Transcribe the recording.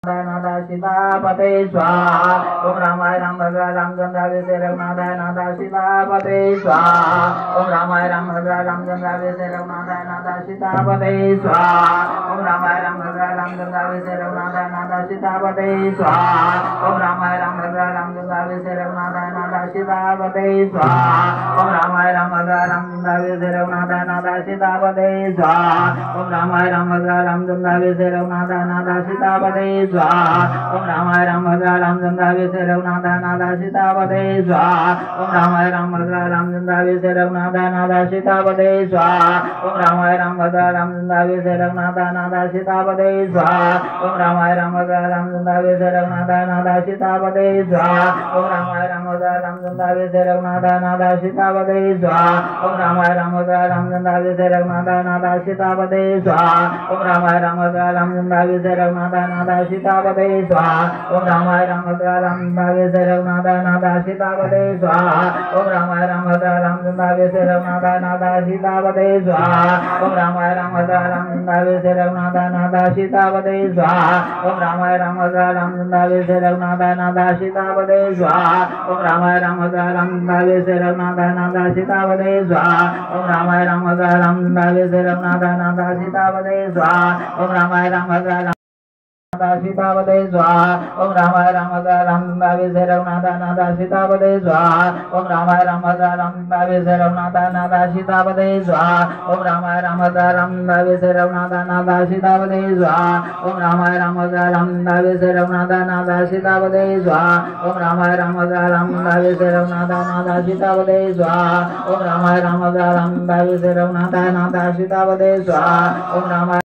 नादा सीतापते स्वाहा। ओम रामाय राम भद्रा रामचंद्राय से रघुनाथाय नादा सीतापते स्वाहा। ओम रामाय राम भद्रा रामचंद्राय से रघुनाथाय नादा सीतापते स्वाहा। ओम रामाय राम भद्रा रामचंद्राय से रघुनाथाय नादा सीतापते स्वाहा। ओम रामाय राम भद्रा रामचंद्राय से रघुनाथाय नादा सीतापते स्वाहा। ओम रामाय राम भद्रा रामचंद्राय से रघुनाथाय नादा सीतापते स्वाहा। ओम रामाय राम भद्रा रामचंद्राय से रघुनाथाय नादा सीतापते स्वाहा। ओम रामाय राम भद्रा रामचंद्राय से रघुनाथाय नादा सीतापते स्वाहा। ओम रामाय राम भद्रा रामचंद्राय से रघुनाथाय नादा सीतापते स्वाहा। ओम रामाय राम भद्रा रामचंद्राय से रघुनाथाय नादा सीतापते स्वाहा। ओम रामाय राम भद्रा रामचंद्राय से रघुनाथाय नादा सीतापते स्वाहा। ओम रामाय राम भद्रा रामचंद्राय से रघुनाथाय नादा सीतापते स्वाहा। ओम रामाय राम भद्रा रामचंद्राय से रघुनाथाय नादा सीतापते स्वाहा। ओम रामाय राम भद्रा रामचंद्राय से रघुनाथाय नादा सीतापते स्वाहा। ओम रामाय राम भद्रा रामचंद्राय से रघुनाथाय नादा सीतापते स्वाहा। ओम रामाय राम भद्रा रामचंद्राय से रघुनाथाय नादा सीतापते स्वाहा। ओम रामाय राम भद्रा रामचंद्राय से रघुनाथाय नादा सीतापते स्वाहा। ओम रामाय राम भद्रा रामचंद्राय से रघुनाथाय नादा सीतापते स्वाहा। ओम रामाय राम भद्रा रामचंद्राय से रघुनाथाय नादा सीतापते स्वाहा। ओम रामाय राम भद्रा रामचंद्राय से रघुनाथाय नादा सीतापते स्वाहा। ओम रामाय राम भद्रा नादा सीतापते स्वाहा। ओम रामाय राम भद्रा रामचंद्राय से रघुनाथाय नादा सीतापते स्वाहा। ओम रामाय राम भद्रा रामचंद्राय से रघुनाथाय नादा सीतापते स्वाहा। ओम रामाय राम भद्रा रामचंद्राय से रघुनाथाय नादा सीतापते स्वाहा। ओम रामाय राम भद्रा रामचंद्राय से रघुनाथाय नादा सीतापते स्वाहा। ओम रामाय राम भद्रा रामचंद्राय से रघुनाथाय नादा सीतापते स्वाहा। ओम रामाय राम भद्रा रामचंद्राय से रघुनाथाय नादा सीतापते स्वाहा। ओम रामाय